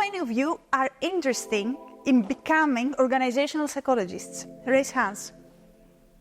many of you are interested in becoming organizational psychologists? Raise hands.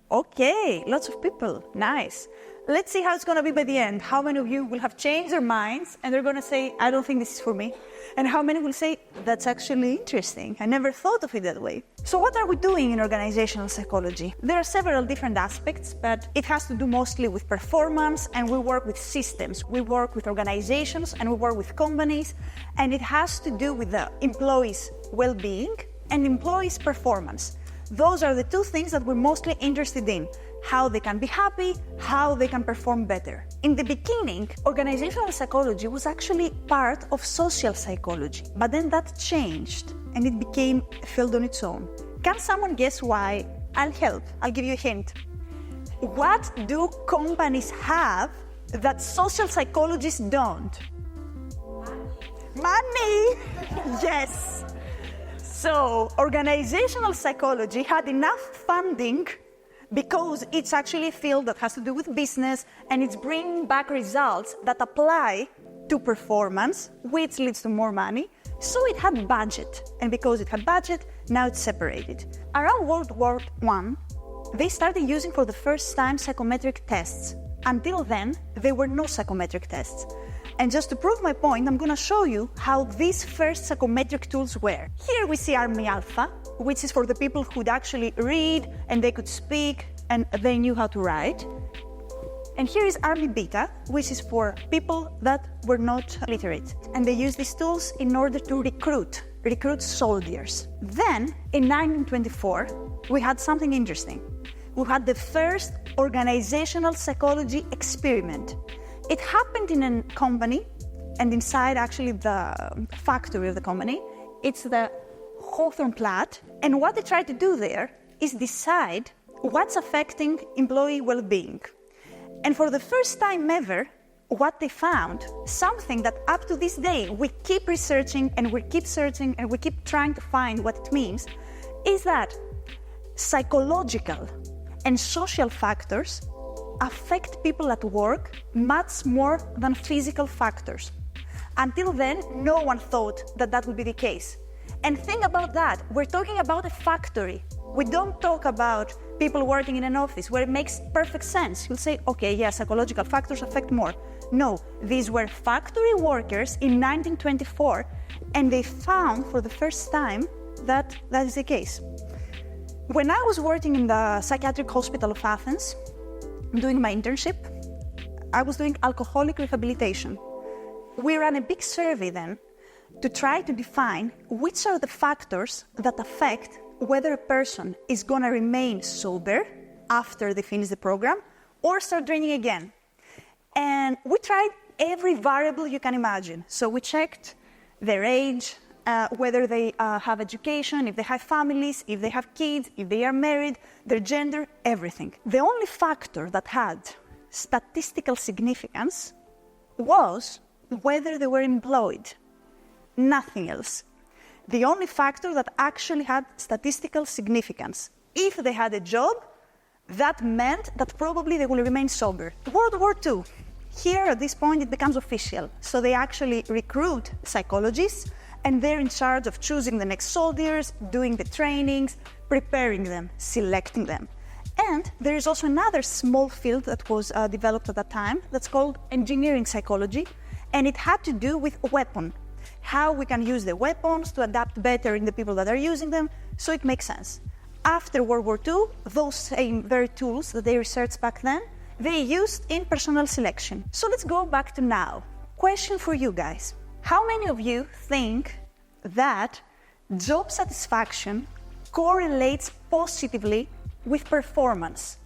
Okay, lots of people. Nice. Let's see how it's going to be by the end. How many of you will have changed their minds and they're going to say, I don't think this is for me? And how many will say, that's actually interesting. I never thought of it that way. So what are we doing in organizational psychology? There are several different aspects, but it has to do mostly with performance, and we work with systems. We work with organizations and we work with companies, and it has to do with the employees' well-being and employees' performance. Those are the two things that we're mostly interested in. How they can be happy, how they can perform better. In the beginning, organizational psychology was actually part of social psychology, but then that changed and it became a field on its own. Can someone guess why? I'll help. I'll give you a hint. What do companies have that social psychologists don't? Money! Yes! So, organizational psychology had enough funding because it's actually a field that has to do with business, and it's bringing back results that apply to performance, which leads to more money. So it had budget, and because it had budget, now it's separated. Around World War I, they started using for the first time psychometric tests. Until then, there were no psychometric tests. And just to prove my point, I'm going to show you how these first psychometric tools were. Here we see Army Alpha, which is for the people who'd actually read and they could speak and they knew how to write. And here is Army Beta, which is for people that were not literate. And they used these tools in order to recruit soldiers. Then, in 1924, we had something interesting. We had the first organizational psychology experiment. It happened in a company, and inside actually the factory of the company, it's the Hawthorne-Platt. And what they tried to do there is decide what's affecting employee well-being. And for the first time ever, what they found, something that up to this day we keep researching and we keep searching and we keep trying to find what it means, is that psychological and social factors affect people at work much more than physical factors. Until then, no one thought that that would be the case. And think about that, we're talking about a factory. We don't talk about people working in an office where it makes perfect sense. You'll say, okay, yeah, psychological factors affect more. No, these were factory workers in 1924, and they found for the first time that that is the case. When I was working in the psychiatric hospital of Athens, doing my internship, I was doing alcoholic rehabilitation. We ran a big survey then to try to define which are the factors that affect whether a person is going to remain sober after they finish the program or start drinking again. And we tried every variable you can imagine. So we checked their age, whether they have education, if they have families, if they have kids, if they are married, their gender, everything. The only factor that had statistical significance was whether they were employed. Nothing else. The only factor that actually had statistical significance. If they had a job, that meant that probably they will remain sober. World War II. Here, at this point, it becomes official. So they actually recruit psychologists, and they're in charge of choosing the next soldiers, doing the trainings, preparing them, selecting them. And there is also another small field that was developed at that time that's called engineering psychology, and it had to do with weapon. How we can use the weapons to adapt better in the people that are using them, so it makes sense. After World War II, those same very tools that they researched back then, they used in personnel selection. So let's go back to now. Question for you guys. How many of you think that job satisfaction correlates positively with performance?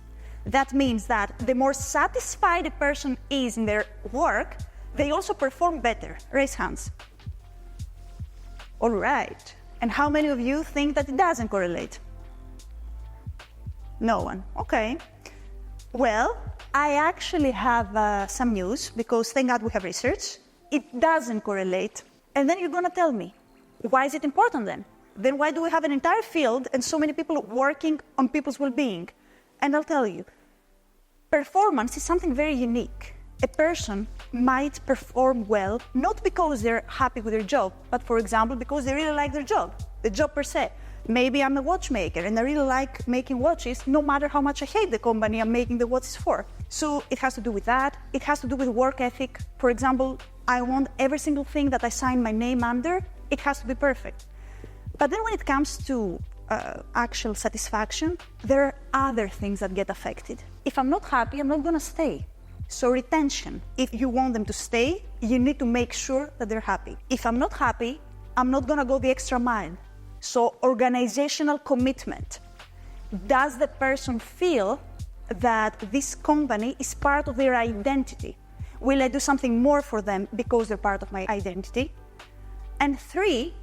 That means that the more satisfied a person is in their work, they also perform better. Raise hands. All right. And how many of you think that it doesn't correlate? No one. Okay. Well, I actually have some news, because thank God we have research. It doesn't correlate. And then you're going to tell me, why is it important then? Then why do we have an entire field and so many people working on people's well-being? And I'll tell you, performance is something very unique. A person might perform well, not because they're happy with their job, but for example, because they really like their job, the job per se. Maybe I'm a watchmaker and I really like making watches, no matter how much I hate the company I'm making the watches for. So it has to do with that. It has to do with work ethic. For example, I want every single thing that I sign my name under, it has to be perfect. But then when it comes to actual satisfaction, there are other things that get affected. If I'm not happy, I'm not going to stay. So retention, if you want them to stay, you need to make sure that they're happy. If I'm not happy, I'm not going to go the extra mile. So organizational commitment. Does the person feel that this company is part of their identity? Will I do something more for them because they're part of my identity? And 3,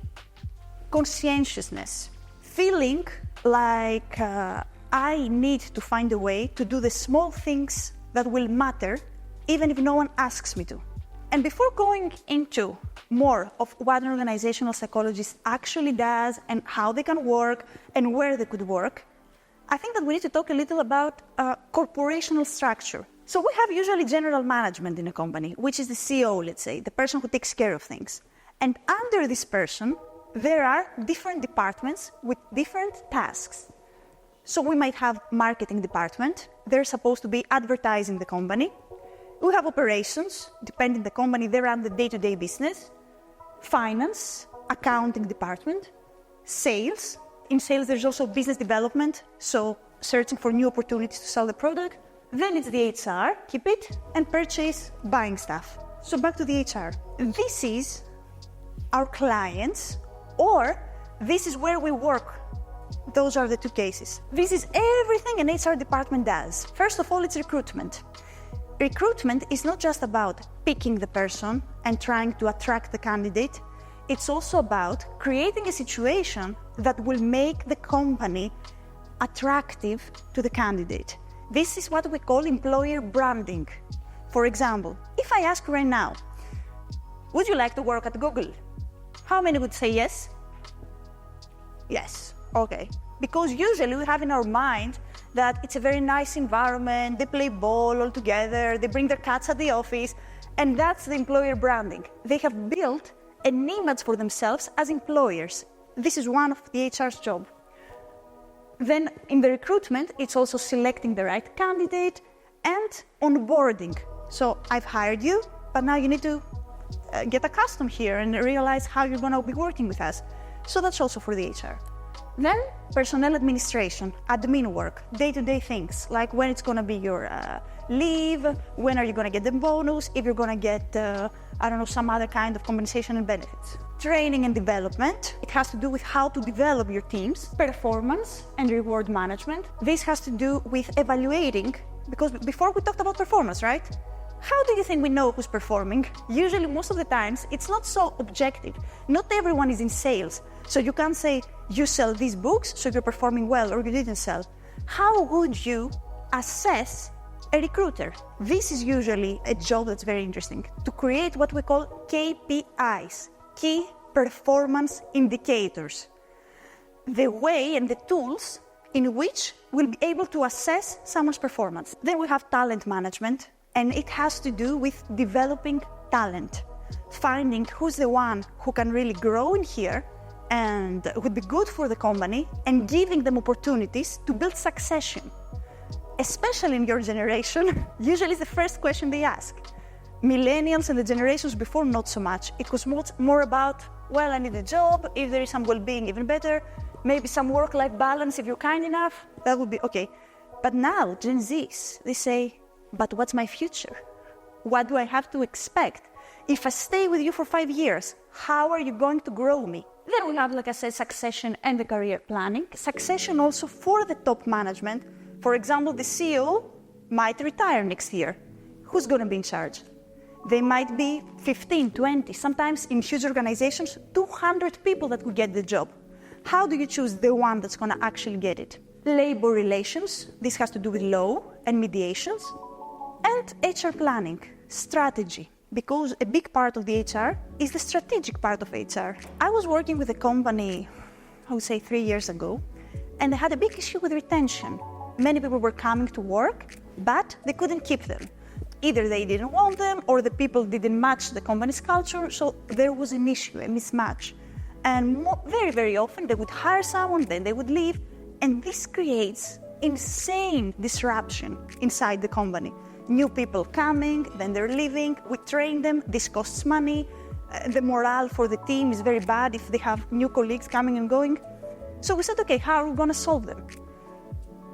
conscientiousness. Feeling like I need to find a way to do the small things that will matter, even if no one asks me to. And before going into more of what an organizational psychologist actually does and how they can work and where they could work, I think that we need to talk a little about corporational structure. So we have usually general management in a company, which is the CEO, let's say, the person who takes care of things. And under this person, there are different departments with different tasks. So we might have marketing department. They're supposed to be advertising the company. We have operations, depending on the company, they run the day-to-day business. Finance, accounting department, sales. In sales, there's also business development, so searching for new opportunities to sell the product. Then it's the HR, keep it, and purchase, buying stuff. So back to the HR. This is our clients, or this is where we work. Those are the 2 cases. This is everything an HR department does. First of all, it's recruitment. Recruitment is not just about picking the person and trying to attract the candidate. It's also about creating a situation that will make the company attractive to the candidate. This is what we call employer branding. For example, if I ask right now, would you like to work at Google? How many would say yes? Yes. Okay. Because usually we have in our mind that it's a very nice environment, they play ball all together, they bring their cats at the office, and that's the employer branding. They have built an image for themselves as employers. This is one of the HR's job. Then in the recruitment, it's also selecting the right candidate and onboarding. So I've hired you, but now you need to get accustomed here and realize how you're going to be working with us. So that's also for the HR. Then personnel administration, admin work, day-to-day things, like when it's going to be your leave, when are you going to get the bonus, if you're going to get, some other kind of compensation and benefits. Training and development, it has to do with how to develop your teams. Performance and reward management. This has to do with evaluating, because before we talked about performance, right? How do you think we know who's performing? Usually, most of the times, it's not so objective. Not everyone is in sales. So you can't say, you sell these books, so you're performing well, or you didn't sell. How would you assess a recruiter? This is usually a job that's very interesting. To create what we call KPIs, key performance indicators. The way and the tools in which we'll be able to assess someone's performance. Then we have talent management, and it has to do with developing talent, finding who's the one who can really grow in here and would be good for the company, and giving them opportunities to build succession. Especially in your generation, usually it's the first question they ask. Millennials and the generations before, not so much. It was more about, well, I need a job, if there is some well-being, even better, maybe some work-life balance, if you're kind enough, that would be okay. But now, Gen Zs, they say, but what's my future? What do I have to expect? If I stay with you for 5 years, how are you going to grow me? Then we have, like I said, succession and the career planning. Succession also for the top management. For example, the CEO might retire next year. Who's going to be in charge? They might be 15, 20, sometimes in huge organizations, 200 people that could get the job. How do you choose the one that's going to actually get it? Labor relations, this has to do with law and mediations. And HR planning, strategy, because a big part of the HR is the strategic part of HR. I was working with a company, I would say 3 years ago, and they had a big issue with retention. Many people were coming to work, but they couldn't keep them. Either they didn't want them or the people didn't match the company's culture, so there was an issue, a mismatch. And very, very often they would hire someone, then they would leave, and this creates insane disruption inside the company. New people coming, then they're leaving, we train them, this costs money, the morale for the team is very bad if they have new colleagues coming and going. So we said, okay, how are we going to solve them?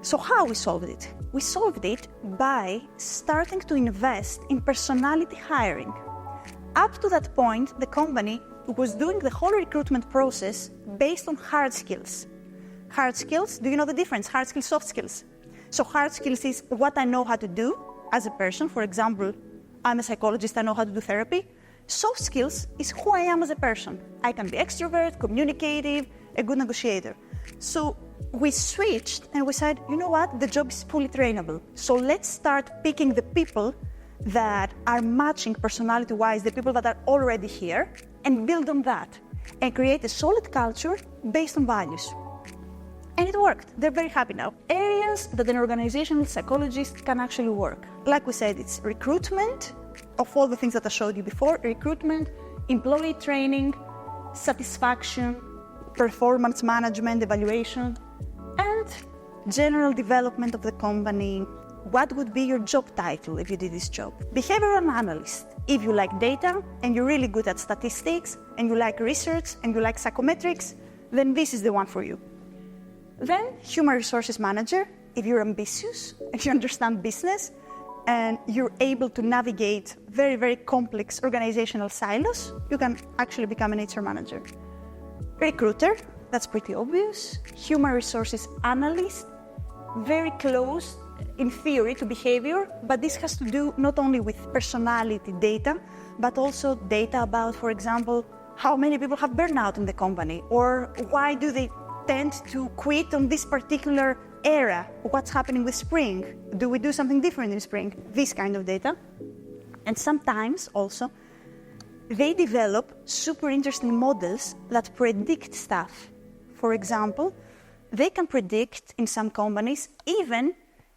So how we solved it? We solved it by starting to invest in personality hiring. Up to that point, the company was doing the whole recruitment process based on hard skills. Hard skills, do you know the difference? Hard skills, soft skills. So hard skills is what I know how to do as a person. For example, I'm a psychologist, I know how to do therapy. Soft skills is who I am as a person. I can be extrovert, communicative, a good negotiator. So we switched and we said, you know what, the job is fully trainable. So let's start picking the people that are matching personality-wise, the people that are already here, and build on that and create a solid culture based on values. And it worked. They're very happy now. Areas that an organizational psychologist can actually work. Like we said, it's recruitment, of all the things that I showed you before, recruitment, employee training, satisfaction, performance management, evaluation, and general development of the company. What would be your job title if you did this job? Behavioral analyst. If you like data and you're really good at statistics and you like research and you like psychometrics, then this is the one for you. Then human resources manager. If you're ambitious, if you understand business and you're able to navigate very, very complex organizational silos, you can actually become an HR manager. Recruiter, that's pretty obvious. Human resources analyst, very close in theory to behavior, but this has to do not only with personality data, but also data about, for example, how many people have burnout in the company, or why do they tend to quit on this particular era? What's happening with spring? Do we do something different in spring? This kind of data. And sometimes also, they develop super interesting models that predict stuff. For example, they can predict in some companies even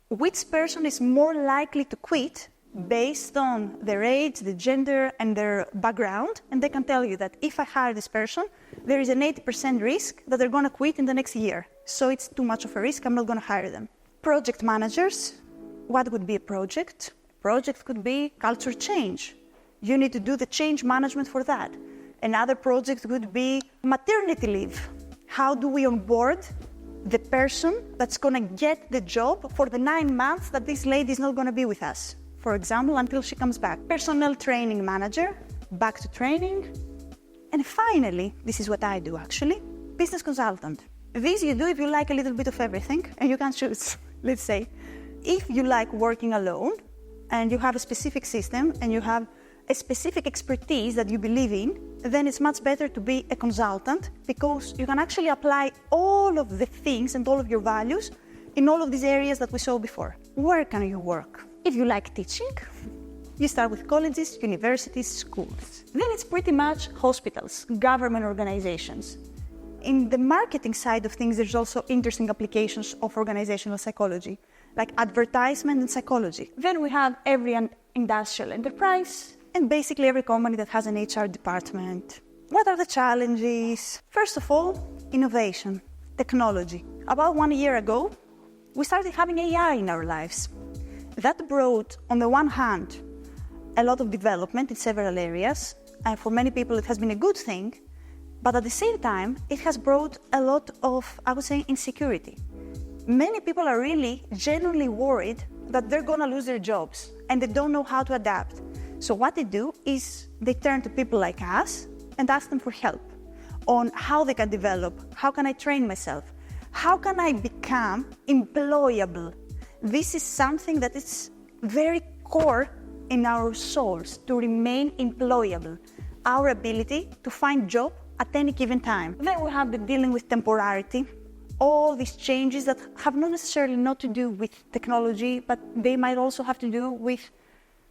which person is more likely to quit based on their age, the gender, and their background. And they can tell you that if I hire this person, there is an 80% risk that they're going to quit in the next year. So it's too much of a risk, I'm not going to hire them. Project managers, what would be a project? A project could be culture change. You need to do the change management for that. Another project would be maternity leave. How do we onboard the person that's going to get the job for the 9 months that this lady is not going to be with us? For example, until she comes back. Personnel training manager, back to training. And finally, this is what I do actually, business consultant. This you do if you like a little bit of everything and you can choose. Let's say, if you like working alone and you have a specific system and you have a specific expertise that you believe in, then it's much better to be a consultant because you can actually apply all of the things and all of your values in all of these areas that we saw before. Where can you work? If you like teaching, you start with colleges, universities, schools. Then it's pretty much hospitals, government organizations. In the marketing side of things, there's also interesting applications of organizational psychology, like advertisement and psychology. Then we have every industrial enterprise, and basically every company that has an HR department. What are the challenges? First of all, innovation, technology. About 1 year ago, we started having AI in our lives. That brought, on the one hand, a lot of development in several areas, and for many people it has been a good thing, but at the same time, it has brought a lot of, I would say, insecurity. Many people are really genuinely worried that they're going to lose their jobs, and they don't know how to adapt. So what they do is they turn to people like us and ask them for help on how they can develop, how can I train myself, how can I become employable. This is something that is very core in our souls, to remain employable, our ability to find job at any given time. Then we have the dealing with temporality, all these changes that have not necessarily not to do with technology, but they might also have to do with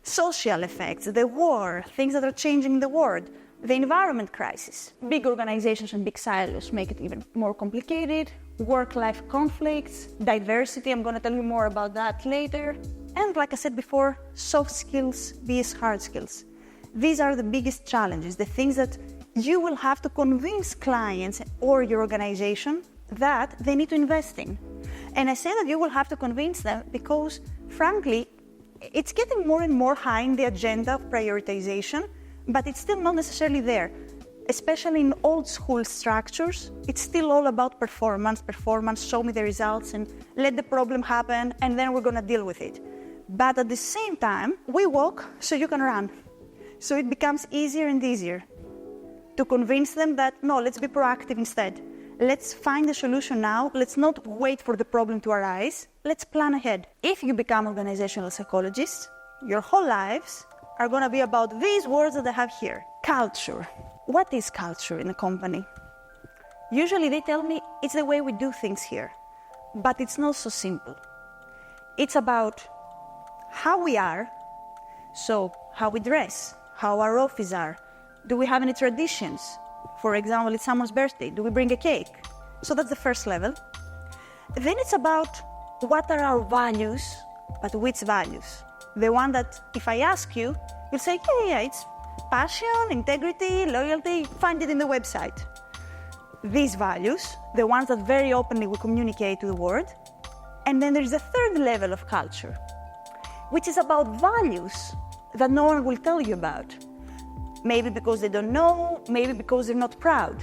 social effects, the war, things that are changing the world, the environment crisis. Big organizations and big silos make it even more complicated. Work-life conflicts, diversity, I'm going to tell you more about that later. And like I said before, soft skills vs hard skills. These are the biggest challenges, the things that you will have to convince clients or your organization that they need to invest in. And I say that you will have to convince them because, frankly, it's getting more and more high in the agenda of prioritization, but it's still not necessarily there. Especially in old school structures, it's still all about performance, show me the results and let the problem happen and then we're gonna deal with it. But at the same time, we walk so you can run. So it becomes easier and easier to convince them that, no, let's be proactive instead. Let's find a solution now. Let's not wait for the problem to arise. Let's plan ahead. If you become organizational psychologists, your whole lives are gonna be about these words that I have here. Culture. What is culture in a company? Usually they tell me it's the way we do things here, but it's not so simple. It's about how we are, so how we dress, how our offices are. Do we have any traditions? For example, it's someone's birthday, do we bring a cake? So that's the first level. Then it's about what are our values, but which values? The one that if I ask you, you'll say, yeah, it's passion, integrity, loyalty, find it in the website. These values, the ones that very openly we communicate to the world. And then there is a third level of culture, which is about values that no one will tell you about. Maybe because they don't know, maybe because they're not proud.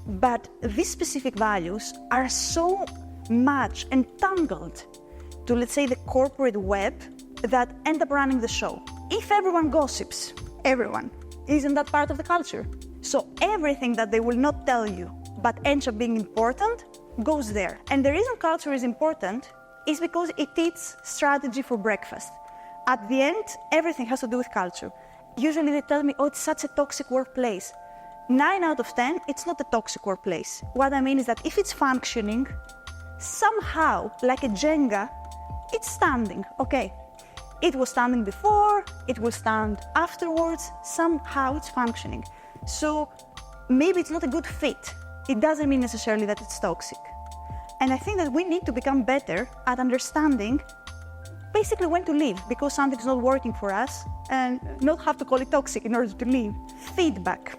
But these specific values are so much entangled to, let's say, the corporate web that end up running the show. If everyone gossips, everyone, isn't that part of the culture? So everything that they will not tell you but ends up being important goes there. And the reason culture is important is because it eats strategy for breakfast. At the end, everything has to do with culture. Usually they tell me, oh, it's such a toxic workplace. 9 out of 10, it's not a toxic workplace. What I mean is that if it's functioning, somehow, like a Jenga, it's standing, okay. It was standing before, it will stand afterwards, somehow it's functioning. So maybe it's not a good fit. It doesn't mean necessarily that it's toxic. And I think that we need to become better at understanding basically when to leave because something's not working for us and not have to call it toxic in order to leave. Feedback.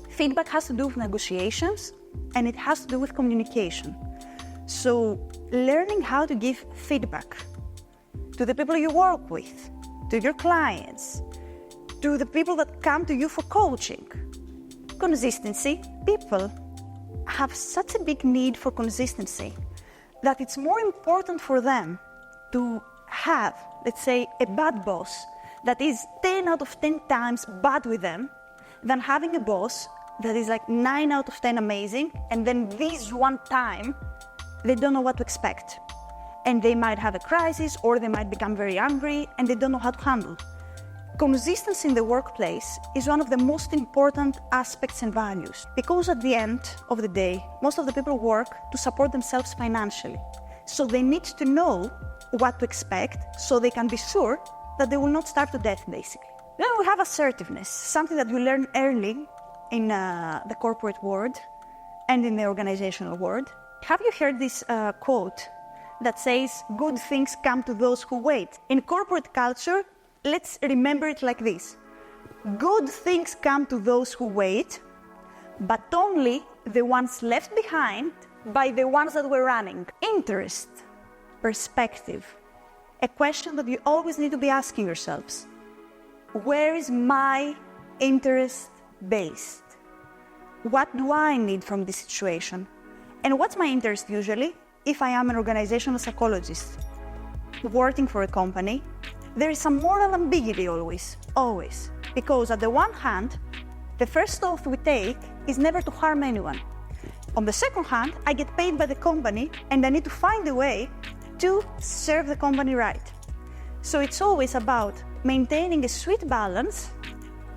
Feedback has to do with negotiations and it has to do with communication. So learning how to give feedback to the people you work with, to your clients, to the people that come to you for coaching. Consistency. People have such a big need for consistency that it's more important for them to have, let's say, a bad boss that is 10 out of 10 times bad with them than having a boss that is like 9 out of 10 amazing and then this one time they don't know what to expect. And they might have a crisis or they might become very angry and they don't know how to handle. Consistency in the workplace is one of the most important aspects and values because at the end of the day, most of the people work to support themselves financially. So they need to know what to expect so they can be sure that they will not starve to death, basically. Then we have assertiveness, something that we learn early in the corporate world and in the organizational world. Have you heard this quote that says, good things come to those who wait? In corporate culture, let's remember it like this. Good things come to those who wait, but only the ones left behind by the ones that were running. Interest, perspective, a question that you always need to be asking yourselves. Where is my interest based? What do I need from this situation? And what's my interest usually? If I am an organizational psychologist working for a company, there is some moral ambiguity always. Because at the one hand, the first oath we take is never to harm anyone. On the second hand, I get paid by the company and I need to find a way to serve the company right. So it's always about maintaining a sweet balance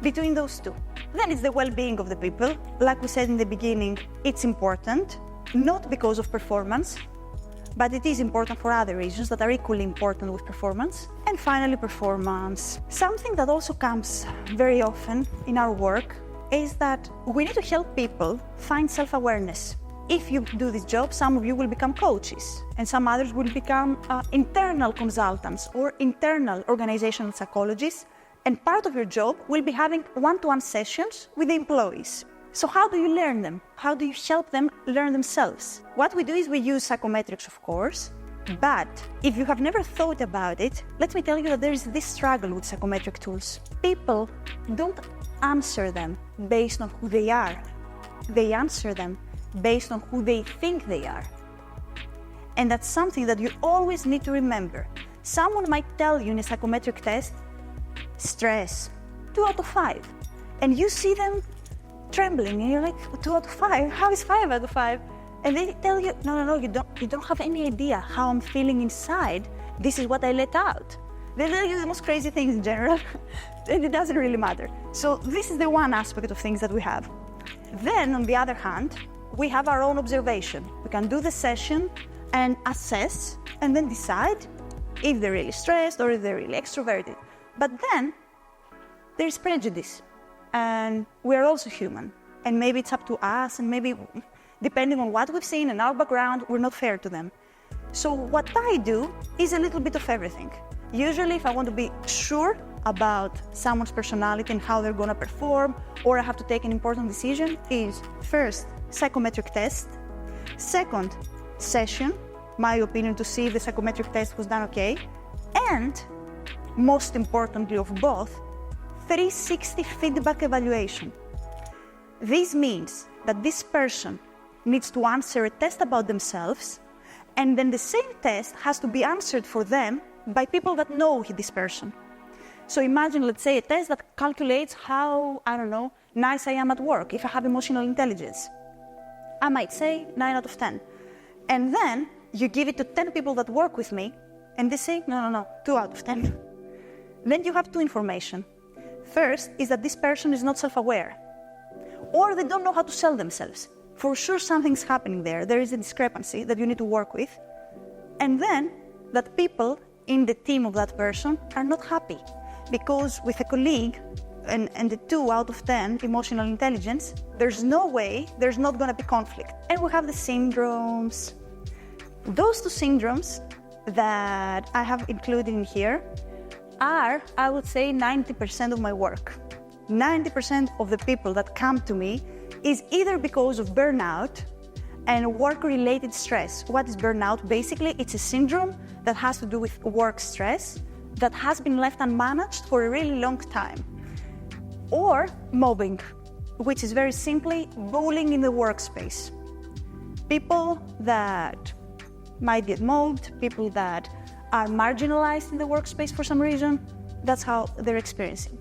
between those two. Then it's the well-being of the people. Like we said in the beginning, it's important, not because of performance, but it is important for other reasons that are equally important with performance. And finally, performance. Something that also comes very often in our work is that we need to help people find self-awareness. if you do this job, some of you will become coaches, and some others will become internal consultants or internal organizational psychologists, and part of your job will be having one-to-one sessions with the employees. So how do you learn them? How do you help them learn themselves? What we do is we use psychometrics, of course, but if you have never thought about it, let me tell you that there is this struggle with psychometric tools. People don't answer them based on who they are. They answer them based on who they think they are. And that's something that you always need to remember. Someone might tell you in a psychometric test, stress, 2 out of 5. And you see them trembling, and you're like, 2 out of 5? How is 5 out of 5? And they tell you, no, you don't have any idea how I'm feeling inside. This is what I let out. They tell you the most crazy things in general, and it doesn't really matter. So this is the one aspect of things that we have. Then, on the other hand, we have our own observation. We can do the session and assess, and then decide if they're really stressed or if they're really extroverted. But then, there's prejudice, and we're also human. And maybe it's up to us, and maybe depending on what we've seen in our background, we're not fair to them. So what I do is a little bit of everything. Usually, if I want to be sure about someone's personality and how they're going to perform, or I have to take an important decision, is first, psychometric test. Second, session, my opinion, to see if the psychometric test was done okay. And, most importantly of both, 360 feedback evaluation. This means that this person needs to answer a test about themselves, and then the same test has to be answered for them by people that know this person. So imagine, let's say, a test that calculates how, nice I am at work, if I have emotional intelligence. I might say 9 out of 10. And then you give it to 10 people that work with me, and they say, no, 2 out of 10. Then you have two information. First is that this person is not self-aware, or they don't know how to sell themselves. For sure something's happening there. There is a discrepancy that you need to work with. And then that people in the team of that person are not happy, because with a colleague and the 2 out of 10 emotional intelligence, there's no way there's not going to be conflict. And we have the syndromes. Those 2 syndromes that I have included in here are, I would say, 90% of my work. 90% of the people that come to me is either because of burnout and work-related stress. What is burnout? Basically, it's a syndrome that has to do with work stress that has been left unmanaged for a really long time. Or mobbing, which is very simply bullying in the workspace. People that might get mobbed, people that are marginalized in the workspace for some reason, that's how they're experiencing.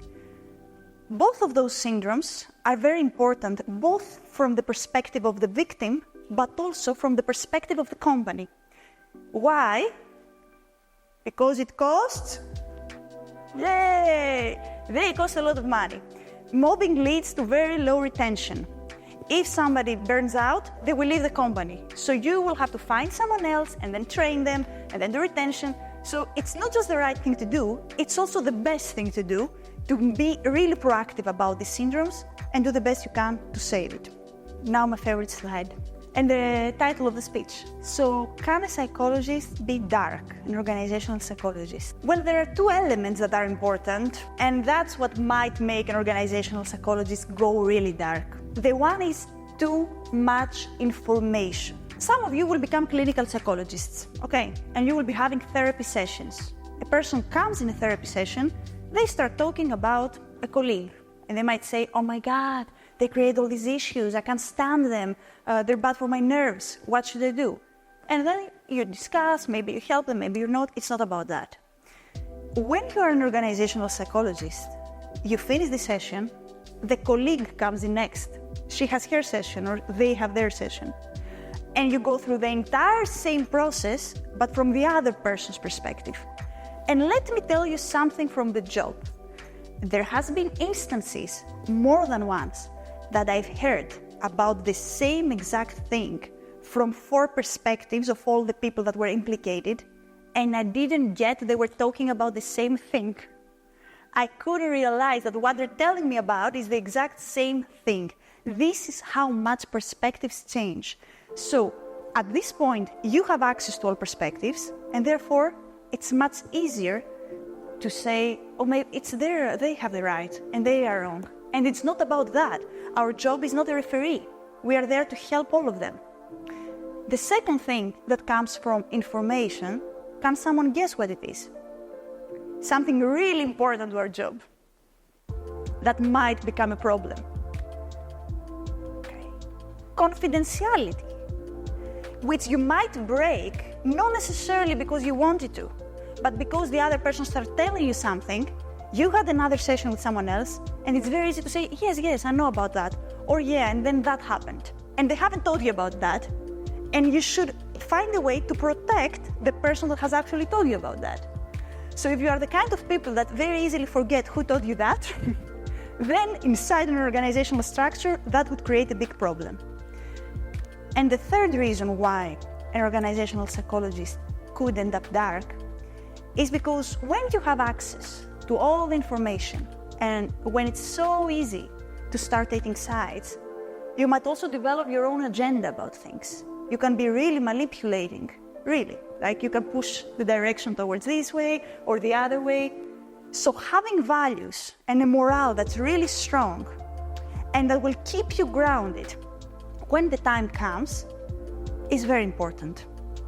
Both of those syndromes are very important, both from the perspective of the victim, but also from the perspective of the company. Why? Because it costs? Yay! They cost a lot of money. Mobbing leads to very low retention. If somebody burns out, they will leave the company. So you will have to find someone else and then train them and then the retention. So it's not just the right thing to do, it's also the best thing to do, to be really proactive about these syndromes and do the best you can to save it. Now my favorite slide. And the title of the speech. So, can a psychologist be dark, an organizational psychologist? Well, there are 2 elements that are important, and that's what might make an organizational psychologist go really dark. The one is too much information. Some of you will become clinical psychologists, okay? And you will be having therapy sessions. A person comes in a therapy session, they start talking about a colleague, and they might say, oh my God, they create all these issues, I can't stand them, they're bad for my nerves, what should I do? And then you discuss, maybe you help them, maybe you're not, it's not about that. When you're an organizational psychologist, you finish the session, the colleague comes in next. She has her session or they have their session. And you go through the entire same process, but from the other person's perspective. And let me tell you something from the job. There has been instances, more than once, that I've heard about the same exact thing from 4 perspectives of all the people that were implicated, and I didn't get they were talking about the same thing. I couldn't realize that what they're telling me about is the exact same thing. This is how much perspectives change. So at this point, you have access to all perspectives, and therefore it's much easier to say, oh, maybe it's they have the right and they are wrong. And it's not about that. Our job is not a referee. We are there to help all of them. The second thing that comes from information, can someone guess what it is? Something really important to our job that might become a problem. Okay. Confidentiality, which you might break, not necessarily because you wanted to, but because the other person started telling you something. You had another session with someone else, and it's very easy to say, yes, I know about that, or yeah, and then that happened. And they haven't told you about that, and you should find a way to protect the person that has actually told you about that. So if you are the kind of people that very easily forget who told you that, then inside an organizational structure, that would create a big problem. And the third reason why an organizational psychologist could end up dark is because when you have access to all the information, and when it's so easy to start taking sides, you might also develop your own agenda about things. You can be really manipulating, really. Like you can push the direction towards this way or the other way. So having values and a morale that's really strong and that will keep you grounded when the time comes is very important.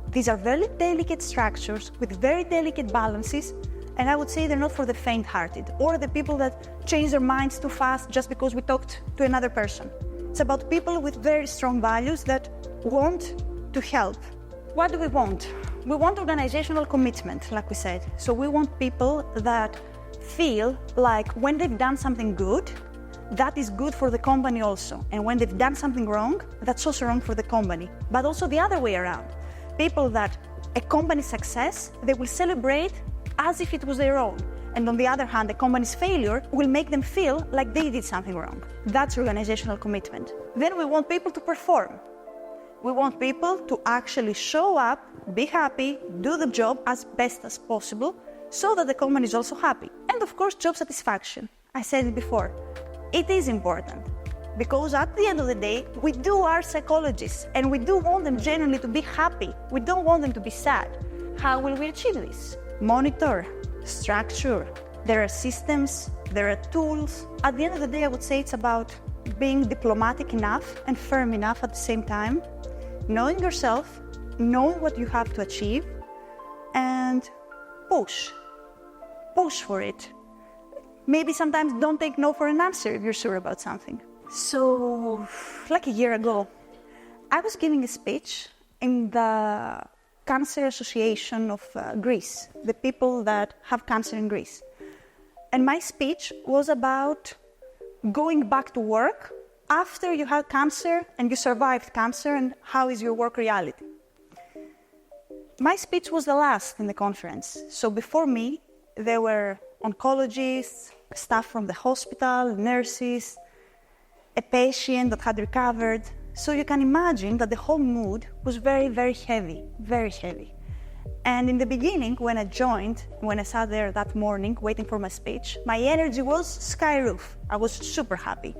These are very delicate structures with very delicate balances, and I would say they're not for the faint-hearted or the people that change their minds too fast just because we talked to another person. It's about people with very strong values that want to help. What do we want? We want organizational commitment, like we said. So we want people that feel like when they've done something good, that is good for the company also. And when they've done something wrong, that's also wrong for the company. But also the other way around. People that a company's success, they will celebrate as if it was their own. And on the other hand, a company's failure will make them feel like they did something wrong. That's organizational commitment. Then we want people to perform. We want people to actually show up, be happy, do the job as best as possible so that the company is also happy. And of course, job satisfaction. I said it before. It is important because at the end of the day, we do are psychologists and we do want them genuinely to be happy. We don't want them to be sad. How will we achieve this? Monitor, structure. There are systems, there are tools. At the end of the day, I would say it's about being diplomatic enough and firm enough at the same time, knowing yourself, knowing what you have to achieve, and push for it. Maybe sometimes don't take no for an answer if you're sure about something. So, like a year ago, I was giving a speech in the Cancer Association of Greece, the people that have cancer in Greece. And my speech was about going back to work after you had cancer and you survived cancer, and how is your work reality. My speech was the last in the conference. So before me, there were oncologists, staff from the hospital, nurses, a patient that had recovered. So you can imagine that the whole mood was very, very heavy, very heavy. And in the beginning, when I joined, when I sat there that morning waiting for my speech, my energy was sky roof. I was super happy,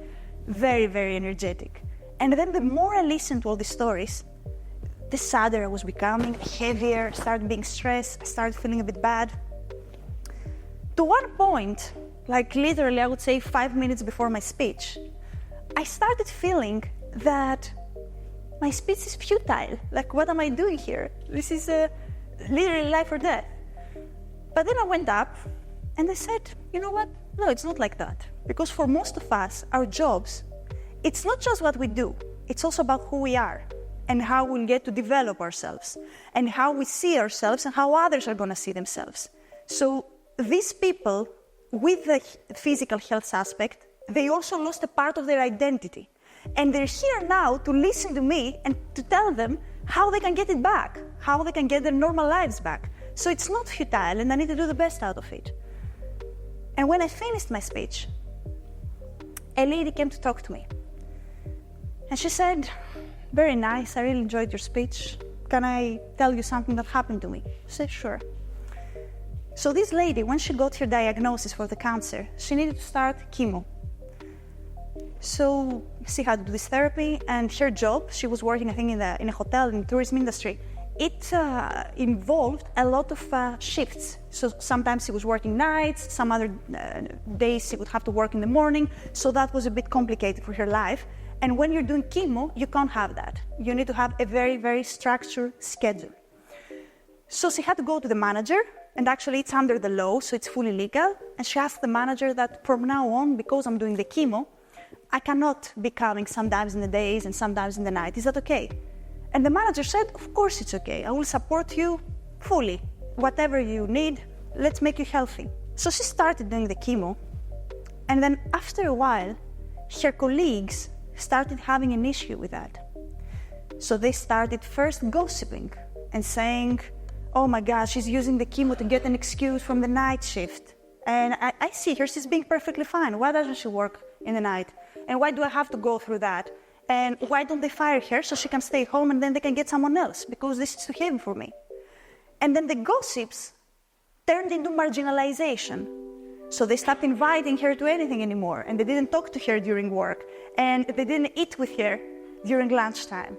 very, very energetic. And then the more I listened to all these stories, the sadder I was becoming, heavier, started being stressed, started feeling a bit bad. To one point, like literally I would say 5 minutes before my speech, I started feeling that my speech is futile. Like, what am I doing here? This is literally life or death. But then I went up and I said, you know what? No, it's not like that. Because for most of us, our jobs, it's not just what we do. It's also about who we are and how we'll get to develop ourselves and how we see ourselves and how others are going to see themselves. So these people with the physical health aspect, they also lost a part of their identity. And they're here now to listen to me and to tell them how they can get it back, how they can get their normal lives back. So it's not futile, and I need to do the best out of it. And when I finished my speech, a lady came to talk to me. And she said, very nice, I really enjoyed your speech. Can I tell you something that happened to me? I said, sure. So this lady, when she got her diagnosis for the cancer, she needed to start chemo. So she had to do this therapy, and her job, she was working, I think, in a hotel in the tourism industry. It involved a lot of shifts. So sometimes she was working nights, some other days she would have to work in the morning. So that was a bit complicated for her life. And when you're doing chemo, you can't have that. You need to have a very, very structured schedule. So she had to go to the manager, and actually it's under the law, so it's fully legal. And she asked the manager that from now on, because I'm doing the chemo, I cannot be coming sometimes in the days and sometimes in the night. Is that okay? And the manager said, of course it's okay. I will support you fully. Whatever you need, let's make you healthy. So she started doing the chemo. And then after a while, her colleagues started having an issue with that. So they started first gossiping and saying, oh my gosh, she's using the chemo to get an excuse from the night shift. And I see her, she's being perfectly fine. Why doesn't she work in the night? And why do I have to go through that? And why don't they fire her so she can stay home and then they can get someone else? Because this is too heavy for me. And then the gossips turned into marginalization. So they stopped inviting her to anything anymore. And they didn't talk to her during work. And they didn't eat with her during lunchtime.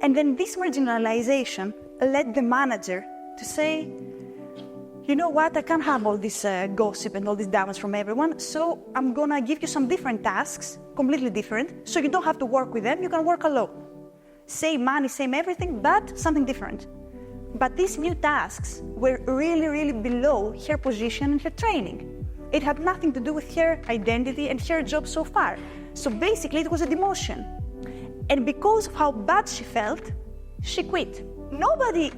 And then this marginalization led the manager to say, you know what, I can't have all this gossip and all this damage from everyone, so I'm gonna give you some different tasks, completely different, so you don't have to work with them, you can work alone. Same money, same everything, but something different. But these new tasks were really, really below her position and her training. It had nothing to do with her identity and her job so far. So basically it was a demotion. And because of how bad she felt, she quit. Nobody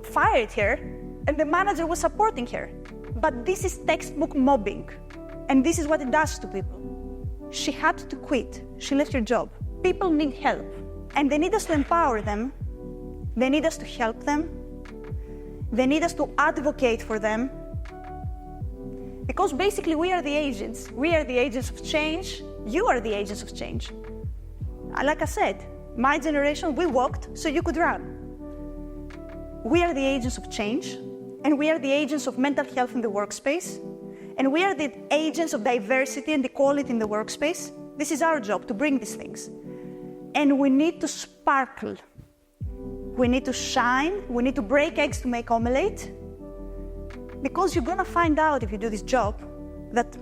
fired her, and the manager was supporting her. But this is textbook mobbing, and this is what it does to people. She had to quit. She left her job. People need help, and they need us to empower them. They need us to help them. They need us to advocate for them. Because basically we are the agents. We are the agents of change. You are the agents of change. Like I said, my generation, we walked so you could run. We are the agents of change. And we are the agents of mental health in the workspace. And we are the agents of diversity and equality in the workspace. This is our job, to bring these things. And we need to sparkle. We need to shine. We need to break eggs to make omelette. Because you're gonna find out if you do this job that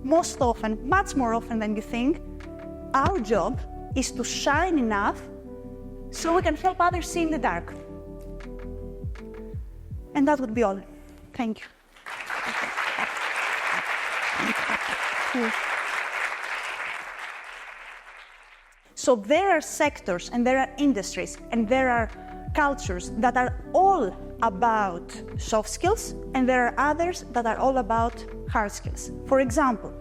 most often, much more often than you think, our job is to shine enough so we can help others see in the dark. And that would be all. Thank you. So there are sectors and there are industries and there are cultures that are all about soft skills, and there are others that are all about hard skills. For example,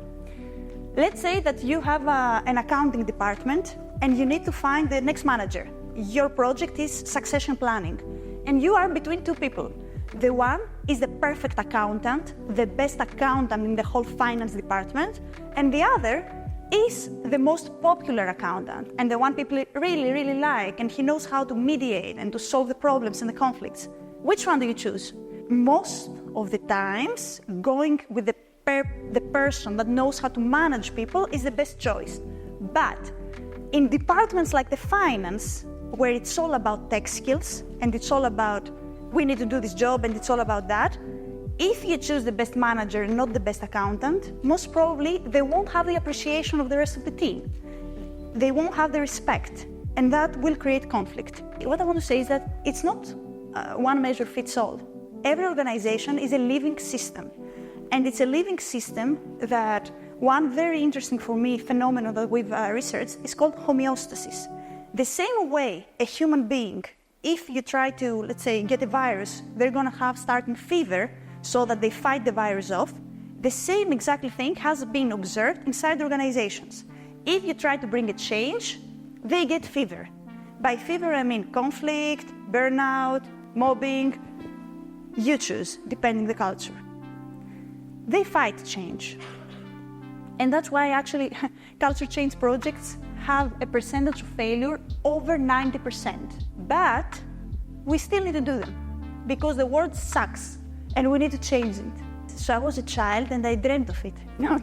let's say that you have an accounting department and you need to find the next manager. Your project is succession planning, and you are between two people. The one is the perfect accountant, the best accountant in the whole finance department, and the other is the most popular accountant, and the one people really, really like, and he knows how to mediate and to solve the problems and the conflicts. Which one do you choose? Most of the times, going with the person that knows how to manage people is the best choice. But in departments like the finance, where it's all about tech skills, and it's all about we need to do this job, and it's all about that. If you choose the best manager, not the best accountant, most probably they won't have the appreciation of the rest of the team. They won't have the respect, and that will create conflict. What I want to say is that it's not one measure fits all. Every organization is a living system, and it's a living system that one very interesting for me phenomenon that we've researched is called homeostasis. The same way a human being, if you try to, let's say, get a virus, they're going to have starting fever so that they fight the virus off. The same exactly thing has been observed inside organizations. If you try to bring a change, they get fever. By fever, I mean conflict, burnout, mobbing. You choose, depending the culture. They fight change. And that's why actually culture change projects have a percentage of failure over 90%. But we still need to do them because the world sucks and we need to change it. So I was a child and I dreamt of it. No, I'm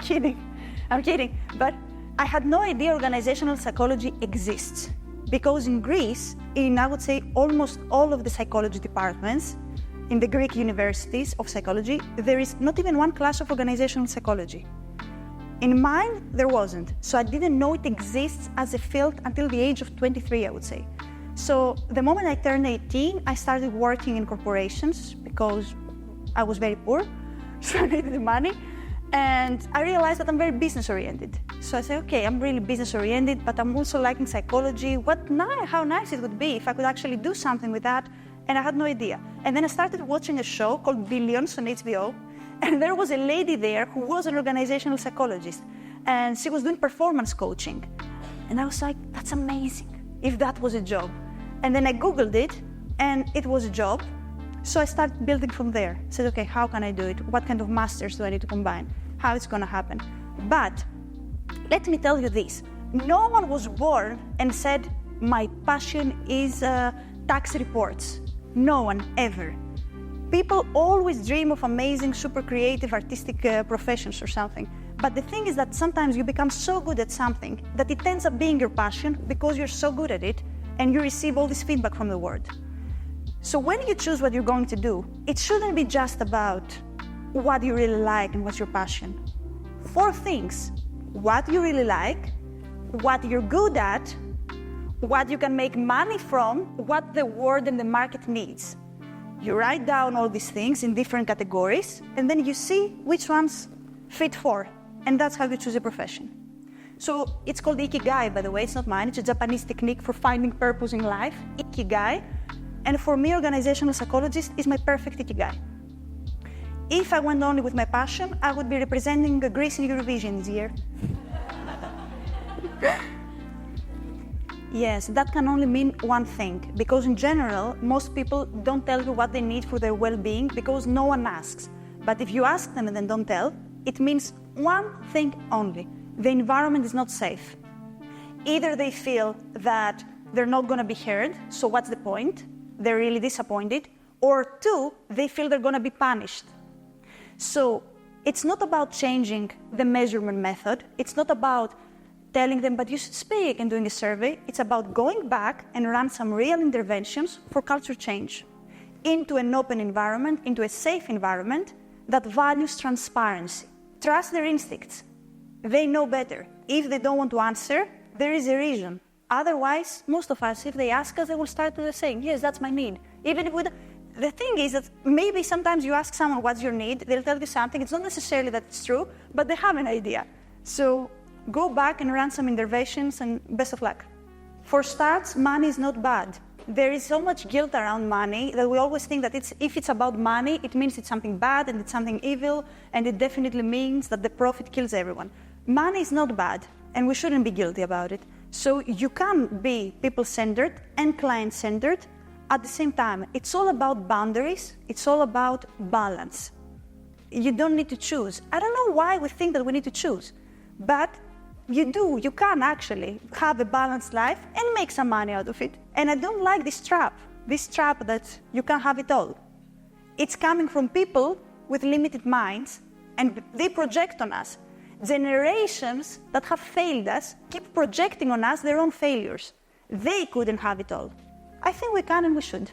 kidding. But I had no idea organizational psychology exists, because in Greece, in I would say almost all of the psychology departments, in the Greek universities of psychology, there is not even one class of organizational psychology. In mine, there wasn't. So I didn't know it exists as a field until the age of 23, I would say. So the moment I turned 18, I started working in corporations because I was very poor, so I needed the money. And I realized that I'm very business-oriented. So I said, okay, I'm really business-oriented, but I'm also liking psychology. How nice it would be if I could actually do something with that. And I had no idea. And then I started watching a show called Billions on HBO. And there was a lady there who was an organizational psychologist. And she was doing performance coaching. And I was like, that's amazing, if that was a job. And then I Googled it, and it was a job. So I started building from there. I said, okay, how can I do it? What kind of masters do I need to combine? How it's going to happen? But let me tell you this. No one was born and said, my passion is tax reports. No one, ever. People always dream of amazing, super creative, artistic professions or something. But the thing is that sometimes you become so good at something that it ends up being your passion because you're so good at it and you receive all this feedback from the world. So when you choose what you're going to do, it shouldn't be just about what you really like and what's your passion. 4 things: what you really like, what you're good at, what you can make money from, what the world and the market needs. You write down all these things in different categories, and then you see which ones fit for, and that's how you choose a profession. So it's called Ikigai, by the way, it's not mine, it's a Japanese technique for finding purpose in life, Ikigai. And for me, organizational psychologist is my perfect Ikigai. If I went only with my passion, I would be representing Greece in Eurovision this year. Yes, that can only mean one thing, because in general, most people don't tell you what they need for their well-being because no one asks. But if you ask them and then don't tell, it means one thing only: the environment is not safe. Either they feel that they're not going to be heard, so what's the point? They're really disappointed. Or 2, they feel they're going to be punished. So it's not about changing the measurement method. It's not about telling them, but you should speak and doing a survey. It's about going back and run some real interventions for culture change into an open environment, into a safe environment that values transparency. Trust their instincts. They know better. If they don't want to answer, there is a reason. Otherwise, most of us, if they ask us, they will start saying, yes, that's my need. Even if the thing is that maybe sometimes you ask someone, what's your need? They'll tell you something. It's not necessarily that it's true, but they have an idea. So go back and run some interventions, and best of luck. For starts, money is not bad. There is so much guilt around money that we always think that if it's about money, it means it's something bad and it's something evil, and it definitely means that the profit kills everyone. Money is not bad, and we shouldn't be guilty about it. So you can be people-centered and client-centered at the same time. It's all about boundaries. It's all about balance. You don't need to choose. I don't know why we think that we need to choose, but you do. You can actually have a balanced life and make some money out of it. And I don't like this trap that you can have it all. It's coming from people with limited minds, and they project on us. Generations that have failed us keep projecting on us their own failures. They couldn't have it all. I think we can and we should.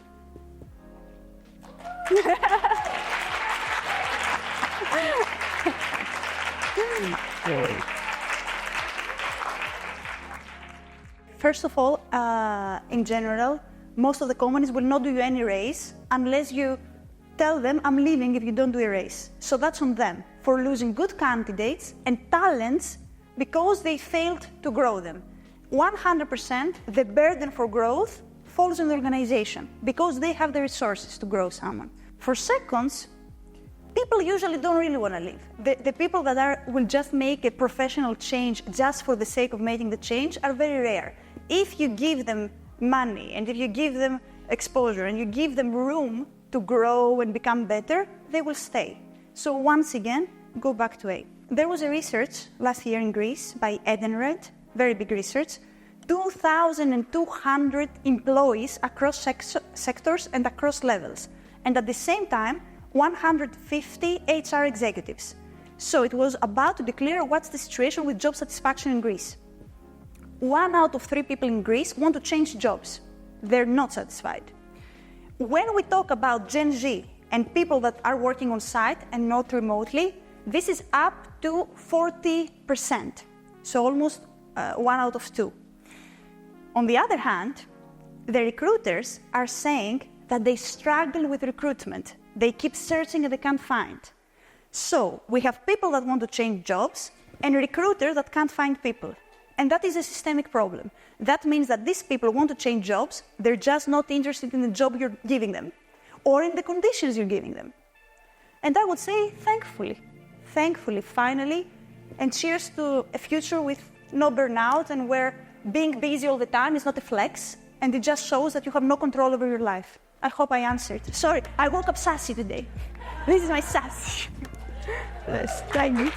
First of all, in general, most of the companies will not do you any raise unless you tell them, I'm leaving if you don't do a raise. So that's on them for losing good candidates and talents because they failed to grow them. 100% the burden for growth falls on the organization because they have the resources to grow someone. For seconds, people usually don't really want to leave. The people that will just make a professional change just for the sake of making the change are very rare. If you give them money and if you give them exposure and you give them room to grow and become better, they will stay. So once again, go back to A. There was a research last year in Greece by Edenred, very big research, 2,200 employees across sectors and across levels. And at the same time, 150 HR executives. So it was about to declare what's the situation with job satisfaction in Greece. 1 out of 3 people in Greece want to change jobs. They're not satisfied. When we talk about Gen Z and people that are working on site and not remotely, this is up to 40%, so almost 1 out of 2. On the other hand, the recruiters are saying that they struggle with recruitment. They keep searching and they can't find. So we have people that want to change jobs and recruiters that can't find people. And that is a systemic problem. That means that these people want to change jobs, they're just not interested in the job you're giving them or in the conditions you're giving them. And I would say, thankfully, finally, and cheers to a future with no burnout and where being busy all the time is not a flex, and it just shows that you have no control over your life. I hope I answered. Sorry, I woke up sassy today. This is my sassy. Yes, thank you.